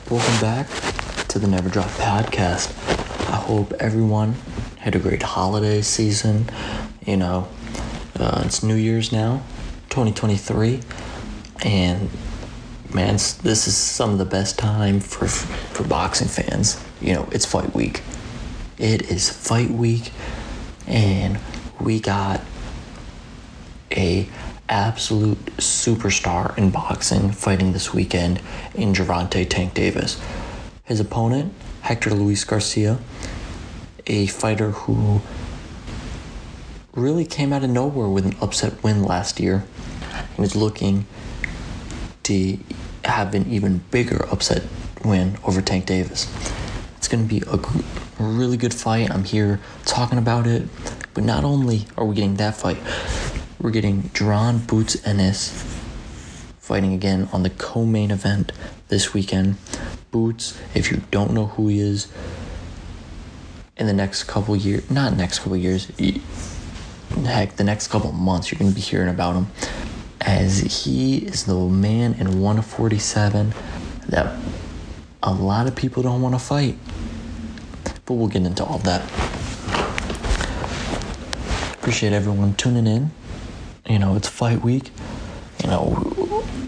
Welcome back to the Never Drop podcast. I hope everyone had a great holiday season. It's New Year's now, 2023, and man, this is some of the best time for boxing fans. It's fight week. It is fight week, and we got a absolute superstar in boxing fighting this weekend in Gervonta Tank Davis. His opponent, Hector Luis Garcia, a fighter who really came out of nowhere with an upset win last year. He was looking to have an even bigger upset win over Tank Davis. It's going to be a really good fight. I'm here talking about it. But not only are we getting that fight, we're getting Jaron Boots Ennis fighting again on the co-main event this weekend. Boots, if you don't know who he is, in the next couple years, the next couple months, you're going to be hearing about him, as he is the man in 147 that a lot of people don't want to fight. But we'll get into all that. Appreciate everyone tuning in. It's fight week.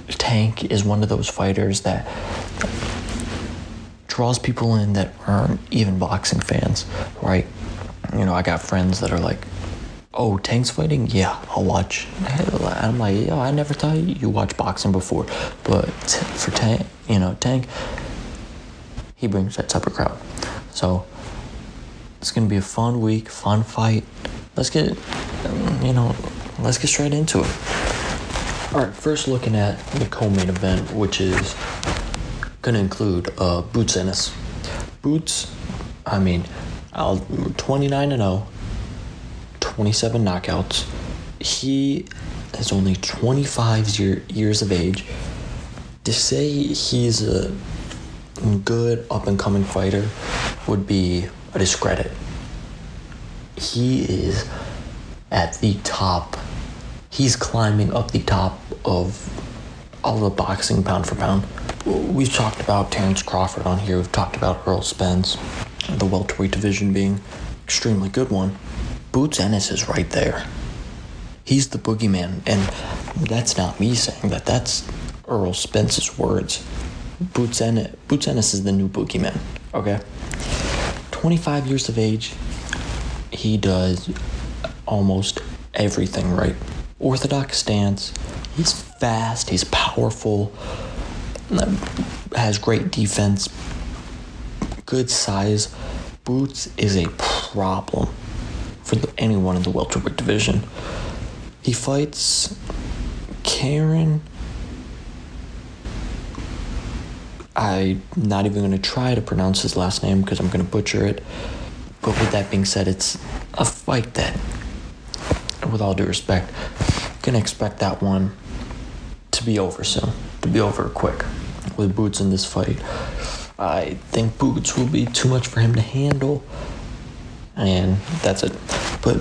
Tank is one of those fighters that draws people in that aren't even boxing fans, right? I got friends that are like, oh, Tank's fighting? Yeah, I'll watch. I'm like, I never thought you watched boxing before. But for Tank, Tank, he brings that type of crowd. So it's going to be a fun week, fun fight. Let's get straight into it. All right, first looking at the co-main event, which is going to include Boots Ennis. Boots, 29-0, 27 knockouts. He is only 25 years of age. To say he's a good up-and-coming fighter would be a discredit. He is at the top. He's climbing up the top of all the boxing pound for pound. We've talked about Terrence Crawford on here. We've talked about Errol Spence, the Welterweight Division being extremely good one. Boots Ennis is right there. He's the boogeyman, and that's not me saying that. That's Errol Spence's words. Boots Ennis is the new boogeyman, okay? 25 years of age. He does almost everything right. Orthodox stance. He's fast. He's powerful. Has great defense. Good size. Boots is a problem for anyone in the welterweight division. He fights Karen. I'm not even going to try to pronounce his last name because I'm going to butcher it. But with that being said, it's a fight that, with all due respect, can expect that one to be over soon, to be over quick. With Boots in this fight, I think Boots will be too much for him to handle, and that's it. But,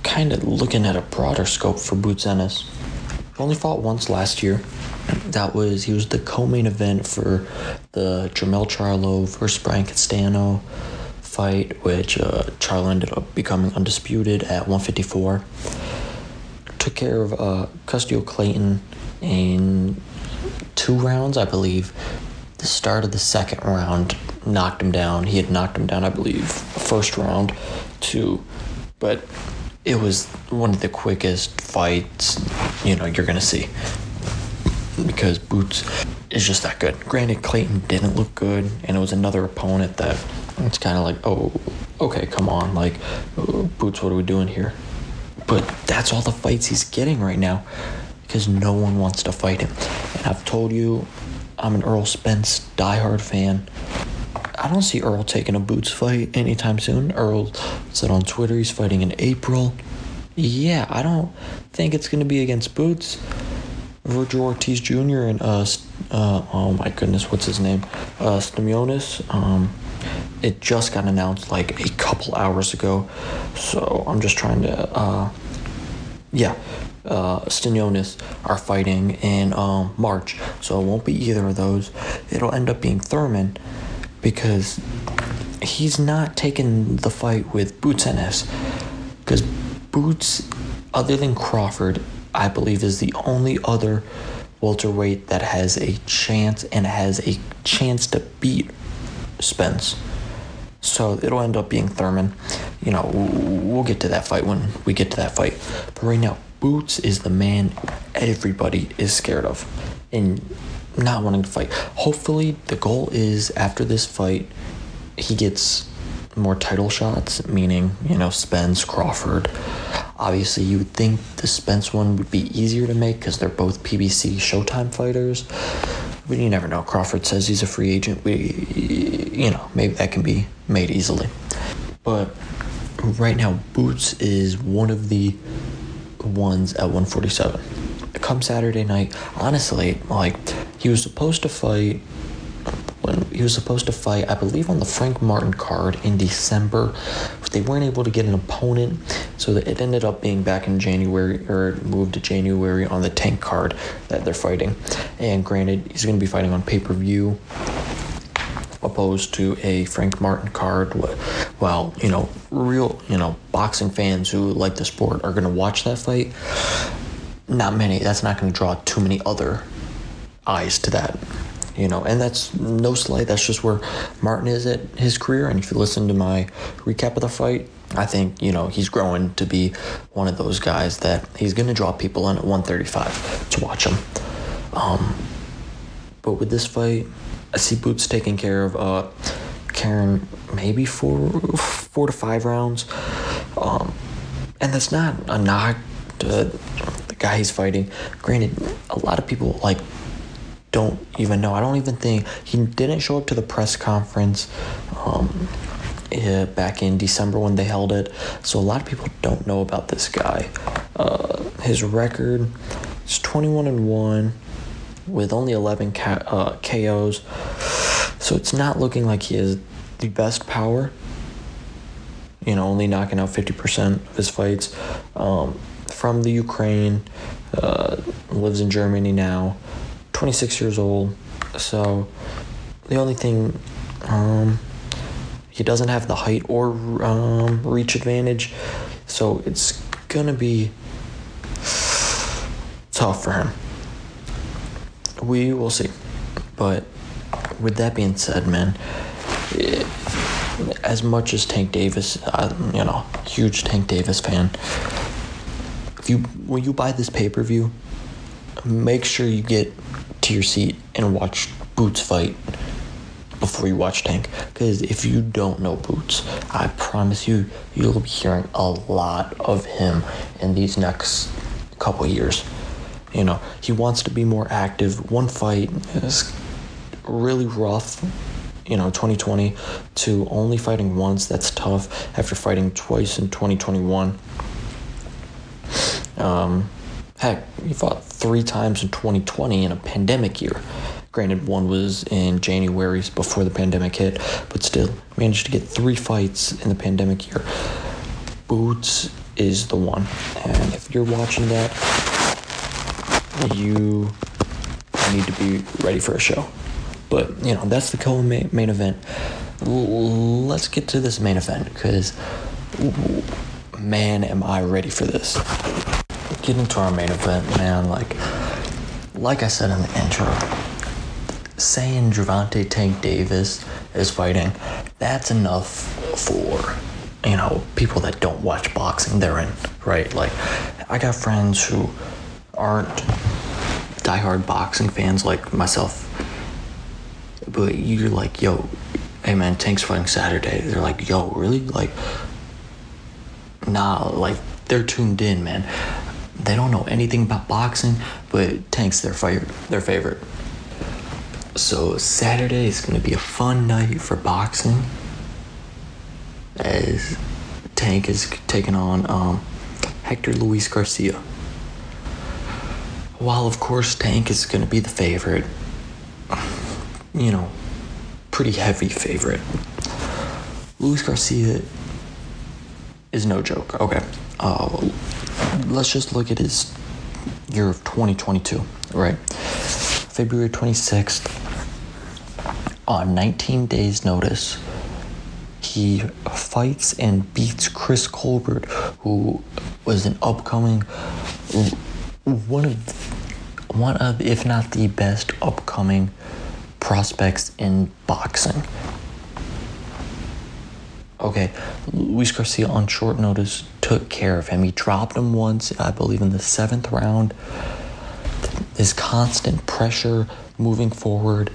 kind of looking at a broader scope for Boots Ennis, he only fought once last year. He was the co-main event for the Jermell Charlo versus Brian Castano fight, which Charlo ended up becoming undisputed at 154. Took care of Custio Clayton in 2 rounds, I believe. The start of the second round knocked him down. He had knocked him down, I believe, first round too. But it was one of the quickest fights, you're going to see. Because Boots is just that good. Granted, Clayton didn't look good, and it was another opponent that it's kind of like, oh, okay, come on. Boots, what are we doing here? But that's all the fights he's getting right now because no one wants to fight him. And I've told you, I'm an Errol Spence diehard fan. I don't see Earl taking a Boots fight anytime soon. Earl said on Twitter he's fighting in April. Yeah, I don't think it's going to be against Boots. Virgil Ortiz Jr. and oh my goodness, what's his name? Stamionis. It just got announced like a couple hours ago, so I'm just trying to Stanionis are fighting in March, so it won't be either of those. It'll end up being Thurman because he's not taking the fight with Boots Ennis, because Boots, other than Crawford, I believe is the only other welterweight that has a chance to beat Spence. So it'll end up being Thurman. We'll get to that fight when we get to that fight. But right now, Boots is the man everybody is scared of and not wanting to fight. Hopefully, the goal is after this fight, he gets more title shots, meaning, Spence, Crawford. Obviously, you would think the Spence one would be easier to make because they're both PBC Showtime fighters. But you never know. Crawford says he's a free agent. Maybe that can be made easily. But right now, Boots is one of the ones at 147. Come Saturday night, honestly, he was supposed to fight, I believe, on the Frank Martin card in December. But they weren't able to get an opponent, so that it ended up being back in January, or moved to January on the Tank card that they're fighting. And granted, he's going to be fighting on pay-per-view, opposed to a Frank Martin card. Well, real, boxing fans who like the sport are going to watch that fight. Not many. That's not going to draw too many other eyes to that. And that's no slight. That's just where Martin is at his career. And if you listen to my recap of the fight, I think, he's growing to be one of those guys that he's going to draw people in at 135 to watch him. But with this fight, I see Boots taking care of Karen maybe 4 to 5 rounds. And that's not a knock to the guy he's fighting. Granted, a lot of people, don't even know. I don't even think he didn't show up to the press conference back in December when they held it. So a lot of people don't know about this guy. His record is 21-1 with only 11 KOs. So it's not looking like he has the best power. Only knocking out 50% of his fights. From the Ukraine, lives in Germany now. 26 years old, so the only thing, he doesn't have the height or reach advantage, so it's gonna be tough for him. We will see. But with that being said, man, as much as Tank Davis, huge Tank Davis fan, when you buy this pay-per-view, make sure you get to your seat and watch Boots fight before you watch Tank. Because if you don't know Boots, I promise you'll be hearing a lot of him in these next couple years. He wants to be more active. One fight is really rough, 2020, to only fighting once. That's tough after fighting twice in 2021. Heck, he fought 3 times in 2020 in a pandemic year. Granted, one was in January before the pandemic hit, but still managed to get 3 fights in the pandemic year. Boots is the one. And if you're watching that, you need to be ready for a show. But, that's the co-main event. Let's get to this main event, because, man, am I ready for this. Getting to our main event, man, like I said in the intro, saying Gervonta Tank Davis is fighting, that's enough for, people that don't watch boxing. They're in, right? I got friends who aren't diehard boxing fans like myself, but you're like, yo, hey man, Tank's fighting Saturday. They're like, yo, really? Nah, they're tuned in, man. They don't know anything about boxing, but Tank's their favorite. So Saturday is going to be a fun night for boxing, as Tank is taking on Hector Luis Garcia. While of course Tank is going to be the favorite, pretty heavy favorite, Luis Garcia is no joke. Okay, let's just look at his year of 2022, right? February 26th, on 19 days' notice, he fights and beats Chris Colbert, who was an upcoming, one of, if not the best upcoming prospects in boxing. Okay, Luis Garcia on short notice took care of him. He dropped him once, I believe in the 7th round. His constant pressure moving forward.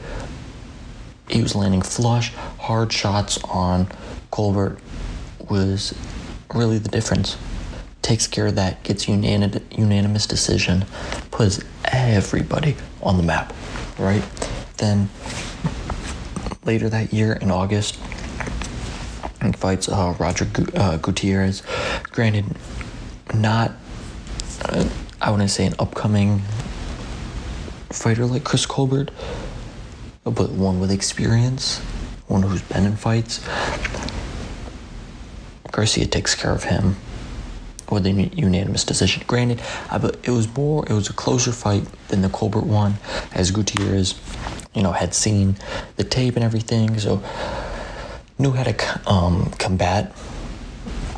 He was landing flush, hard shots on Colbert was really the difference. Takes care of that, gets unanimous decision, puts everybody on the map, right? Then later that year in August, he fights Roger Gutierrez. Granted, not, I wouldn't say an upcoming fighter like Chris Colbert, but one with experience, one who's been in fights. Garcia takes care of him with a unanimous decision. Granted, it was a closer fight than the Colbert one, as Gutierrez, had seen the tape and everything, so knew how to combat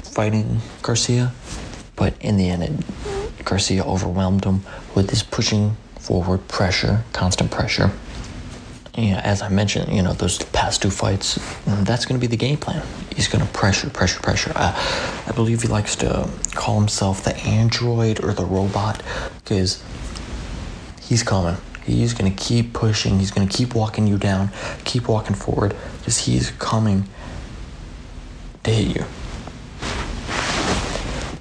fighting Garcia. But in the end, Garcia overwhelmed him with his pushing forward pressure, constant pressure. As I mentioned, those past 2 fights, that's going to be the game plan. He's going to pressure. I believe he likes to call himself the android or the robot, because he's coming. He's going to keep pushing. He's going to keep walking you down, keep walking forward, because he's coming to hit you.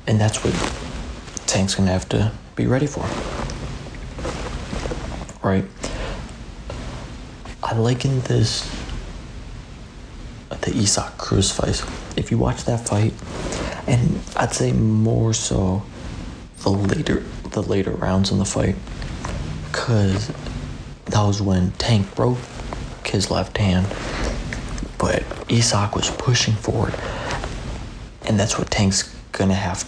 And that's what Tank's going to have to be ready for. Right? I liken this the Isaac Cruz fight. If you watch that fight, and I'd say more so the later rounds in the fight, because that was when Tank broke his left hand, but Isaac was pushing forward, and that's what Tank's gonna have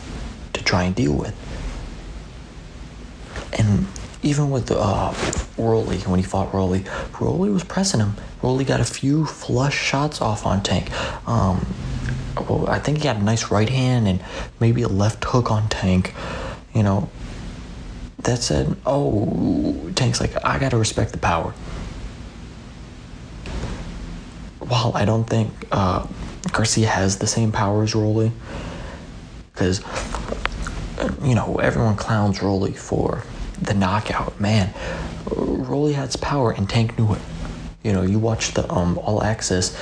to try and deal with. And even with Rolly, when he fought Rolly was pressing him. Rolly got a few flush shots off on Tank. I think he got a nice right hand and maybe a left hook on Tank. That said, Tank's like, I gotta respect the power. While I don't think Garcia has the same power as Rolly, because everyone clowns Rolly for the knockout. Man, Rolly has power and Tank knew it. You watch the All Access,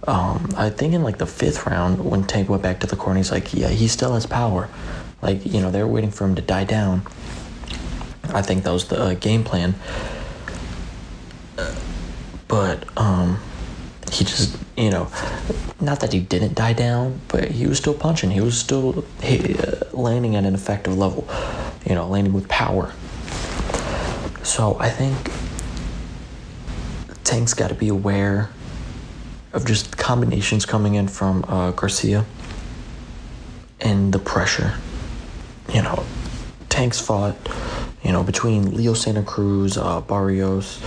I think in like the 5th round when Tank went back to the corner, he's like, yeah, he still has power. Like, they were waiting for him to die down. I think that was the game plan. But he just, not that he didn't die down, but he was still punching. He was still landing at an effective level, landing with power. So I think Tank's got to be aware of just combinations coming in from Garcia and the pressure. Tank's fought, between Leo Santa Cruz, Barrios,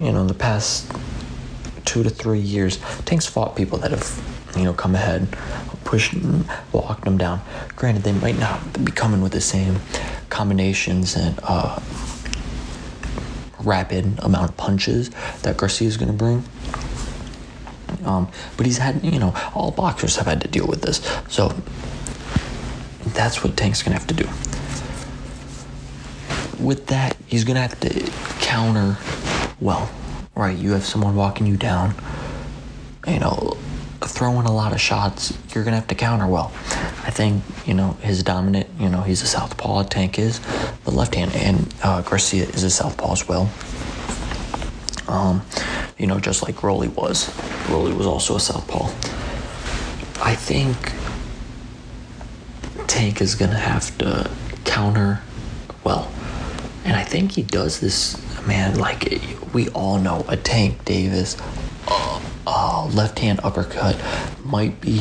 in the past 2 to 3 years, Tank's fought people that have, come ahead, pushed, walked them down. Granted, they might not be coming with the same combinations and rapid amount of punches that Garcia's going to bring. But he's had, all boxers have had to deal with this. So that's what Tank's going to have to do. With that, he's going to have to counter well, right? You have someone walking you down, throwing a lot of shots, you're going to have to counter well. I think, his dominant, he's a southpaw, Tank is, the left hand, and Garcia is a southpaw as well. Just like Rolly was. Rolly was also a southpaw. I think Tank is going to have to counter well. And I think he does this, man, like we all know, a Tank Davis left-hand uppercut might be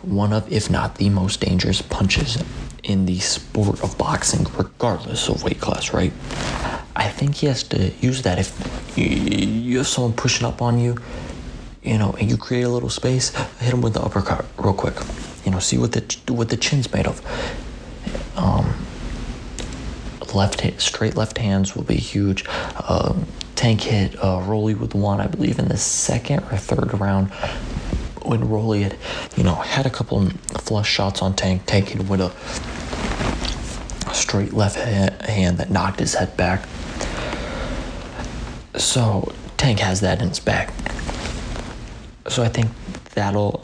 one of, if not the most dangerous punches in the sport of boxing, regardless of weight class, right? I think he has to use that. If you have someone pushing up on you, and you create a little space, hit him with the uppercut real quick. See what the chin's made of. Straight left hands will be huge. Tank hit Rolly with one, I believe, in the second or third round, when Rolly had a couple flush shots on Tank. Tank hit with a straight left hand that knocked his head back. So Tank has that in his bag. So I think that'll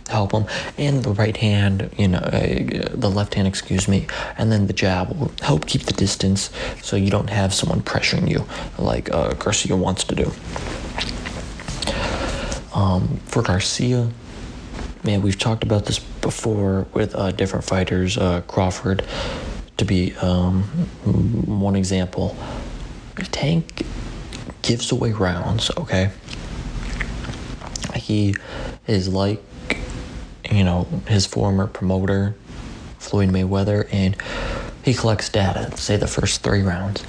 help him. And the right hand, the left hand, and then the jab will help keep the distance so you don't have someone pressuring you like Garcia wants to do. For Garcia, man, we've talked about this before with different fighters. Crawford, to be one example. Tank gives away rounds, okay? He is like, his former promoter, Floyd Mayweather, and he collects data, say the first 3 rounds.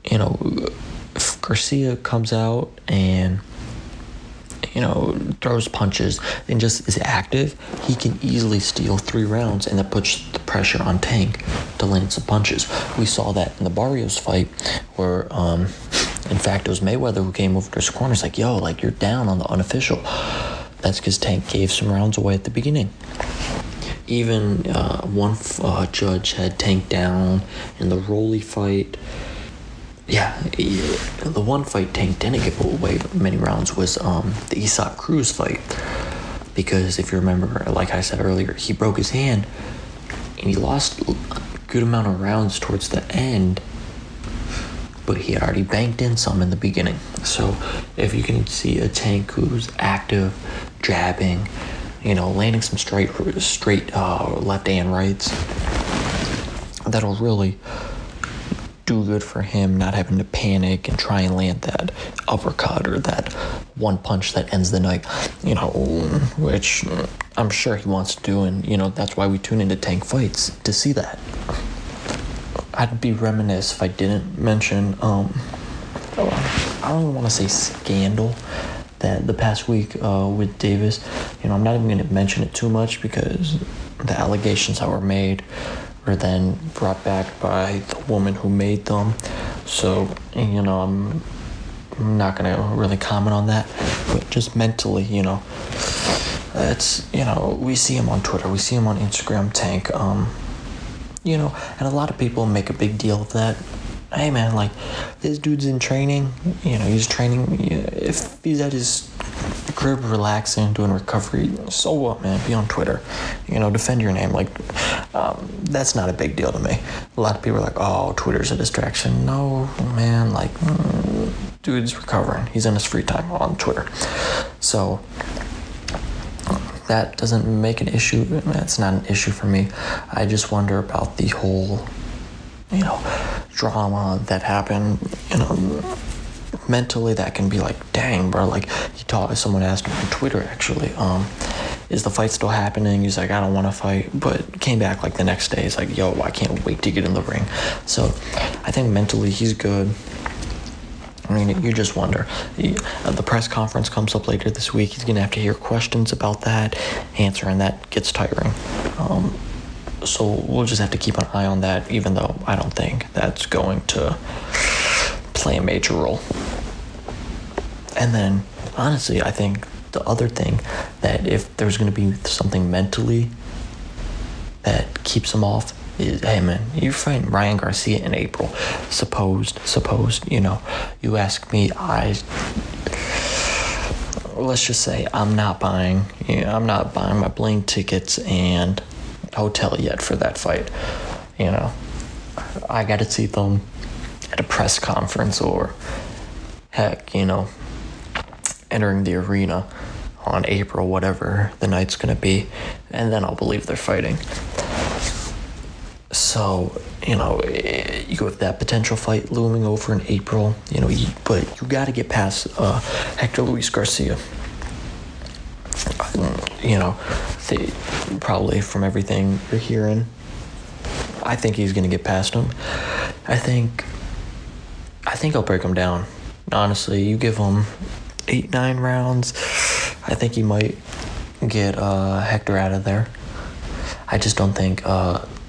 If Garcia comes out and, throws punches and just is active, he can easily steal 3 rounds, and that puts the pressure on Tank to land some punches. We saw that in the Barrios fight where, in fact, it was Mayweather who came over to his corner. It's like, yo, you're down on the unofficial. That's because Tank gave some rounds away at the beginning. Even one judge had Tank down in the Rolly fight. Yeah, the one fight Tank didn't give away many rounds was the Isak Cruz fight. Because if you remember, like I said earlier, he broke his hand and he lost a good amount of rounds towards the end, but he had already banked in some in the beginning. So if you can see a Tank who's active, jabbing, landing some straight left and rights, that'll really do good for him, not having to panic and try and land that uppercut or that one punch that ends the night, which I'm sure he wants to do, and that's why we tune into Tank fights, to see that. I'd be remiss if I didn't mention I don't want to say scandal that the past week with Davis. I'm not even going to mention it too much because the allegations that were made were then brought back by the woman who made them. So, I'm not going to really comment on that. But just mentally, it's, we see him on Twitter, we see him on Instagram, Tank, and a lot of people make a big deal of that. Hey man, this dude's in training, he's training. If he's at his crib relaxing, doing recovery, so what, man? Be on Twitter, defend your name. That's not a big deal to me. A lot of people are like, oh, Twitter's a distraction. No, man, dude's recovering. He's in his free time on Twitter. So that doesn't make an issue. That's not an issue for me. I just wonder about the whole, drama that happened. Mentally that can be dang, bro. Someone asked him on Twitter, actually, is the fight still happening? He's like, I don't want to fight, but came back the next day. He's like, yo, I can't wait to get in the ring. So I think mentally he's good. You just wonder. The press conference comes up later this week. He's going to have to hear questions about that. Answering that gets tiring. So we'll just have to keep an eye on that, even though I don't think that's going to play a major role. And then, honestly, I think the other thing that if there's going to be something mentally that keeps him off is, hey man, you're fighting Ryan Garcia in April. Supposed, you ask me, let's just say I'm not buying my plane tickets and hotel yet for that fight. I got to see them at a press conference, or heck, entering the arena on April, whatever the night's going to be, and then I'll believe they're fighting. So, you have that potential fight looming over in April, but you got to get past Hector Luis Garcia. They probably, from everything you're hearing, I think he's going to get past him. I think he'll break him down. Honestly, you give him 8-9 rounds, I think he might get Hector out of there. I just don't think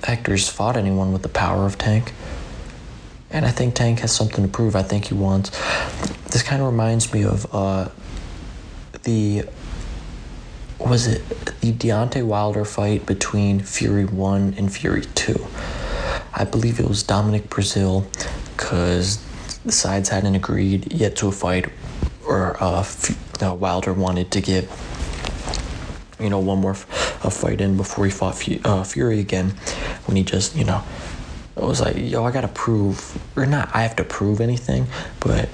Hector's fought anyone with the power of Tank. And I think Tank has something to prove. I think he wants... This kind of reminds me of the Deontay Wilder fight between Fury 1 and Fury 2. I believe it was Dominic Brazil, because the sides hadn't agreed yet to a fight, or Wilder wanted to get, one more fight in before he fought Fury again, when he just, it was like, I gotta prove, or not I have to prove anything, but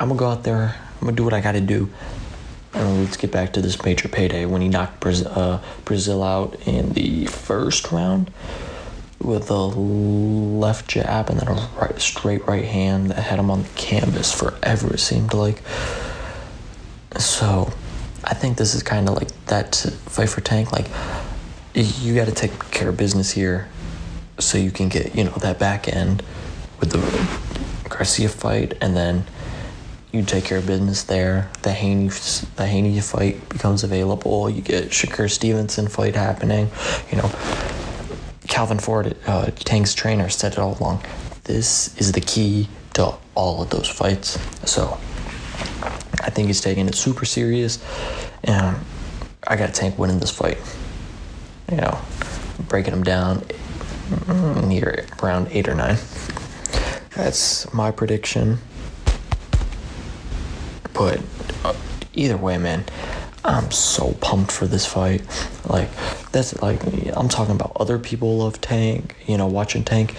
I'm gonna go out there, I'm gonna do what I gotta do. And let's get back to this major payday when he knocked Brazil out in the first round with a left jab and then a straight right hand that had him on the canvas forever, it seemed like. So I think this is kind of like that fight for Tank. Like, you got to take care of business here so you can get, that back end with the Garcia fight, and then you take care of business there. The Haney fight becomes available. You get Shakur Stevenson fight happening. Calvin Ford, Tank's trainer, said it all along. This is the key to all of those fights. So I think he's taking it super serious, and I got Tank winning this fight. Breaking him down near around 8 or 9. That's my prediction. But either way, man, I'm so pumped for this fight. I'm talking about other people love Tank, watching Tank.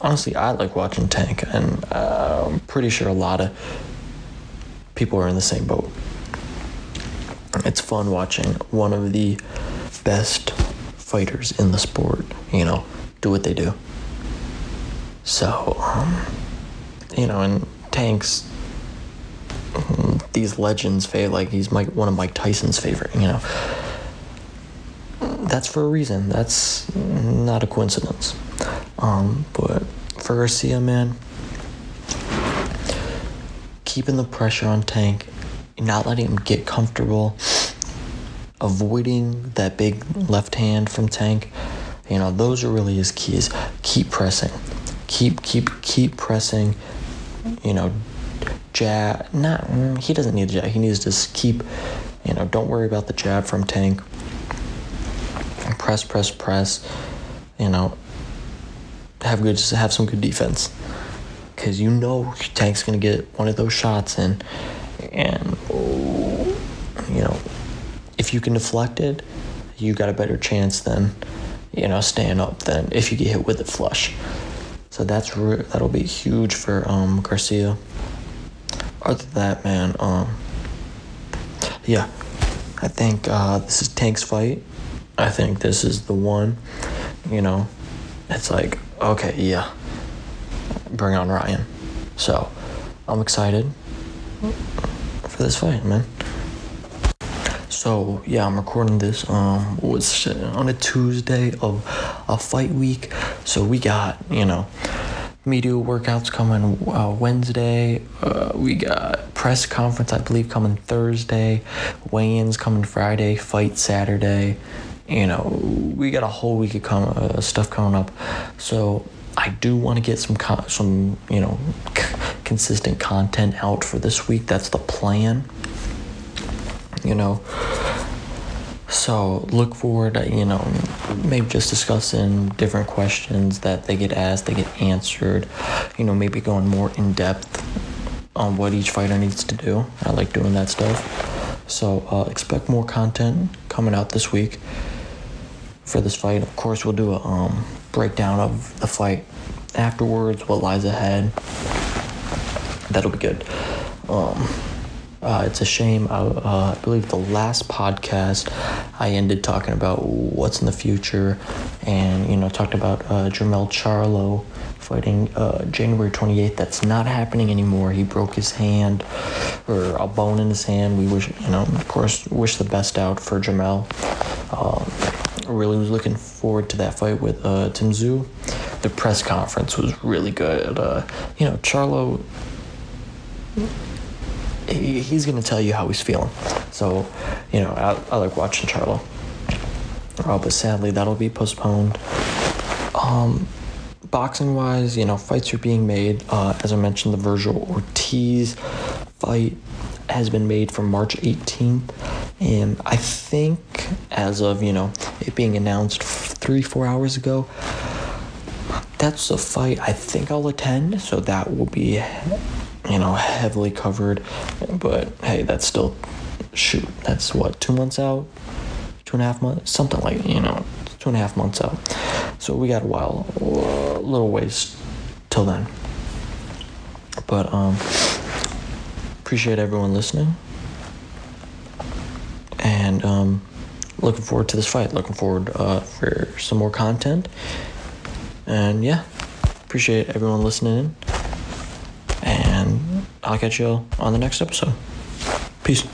Honestly, I like watching Tank, and I'm pretty sure a lot of people are in the same boat. It's fun watching one of the best fighters in the sport, do what they do. So, and Tank's these legends' favorite, he's one of Mike Tyson's favorite, That's for a reason. That's not a coincidence. But for Garcia, man, keeping the pressure on Tank, not letting him get comfortable, avoiding that big left hand from Tank, those are really his keys. Keep pressing. Keep pressing, jab. He doesn't need the jab. He needs to just keep, don't worry about the jab from Tank. Press, have some good defense. Because Tank's going to get one of those shots in. And, if you can deflect it, you got a better chance than, staying up than if you get hit with it flush. So that'll be huge for Garcia. Other than that, man, I think this is Tank's fight. I think this is the one, it's like, okay, yeah, bring on Ryan. So I'm excited for this fight, man. So, yeah, I'm recording this on a Tuesday of a fight week. So we got, media workouts coming Wednesday. We got press conference, I believe, coming Thursday. Weigh-ins coming Friday. Fight Saturday. We got a whole week of stuff coming up. So I do want to get some consistent content out for this week. That's the plan. So look forward to, maybe just discussing different questions that they get asked, they get answered, maybe going more in depth on what each fighter needs to do. I like doing that stuff. So expect more content coming out this week for this fight. Of course, we'll do a breakdown of the fight afterwards, what lies ahead. That'll be good. It's a shame. I believe the last podcast I ended talking about what's in the future, and talked about Jermell Charlo fighting January 28th. That's not happening anymore. He broke his hand, or a bone in his hand. We wish, of course, wish the best out for Jermell. really was looking forward to that fight with Tim Tszyu. The press conference was really good. Charlo, he's going to tell you how he's feeling. So, I like watching Charlo. But sadly, that'll be postponed. Boxing-wise, fights are being made. As I mentioned, the Virgil Ortiz fight has been made for March 18th. And I think as of, it being announced 3-4 hours ago, that's a fight I think I'll attend. So that will be, heavily covered. But, hey, that's still, that's what, 2 months out? 2.5 months? Something like, 2.5 months out. So we got a little ways till then. But, appreciate everyone listening. And looking forward to this fight. Looking forward for some more content. And yeah, appreciate everyone listening in. And I'll catch you all on the next episode. Peace.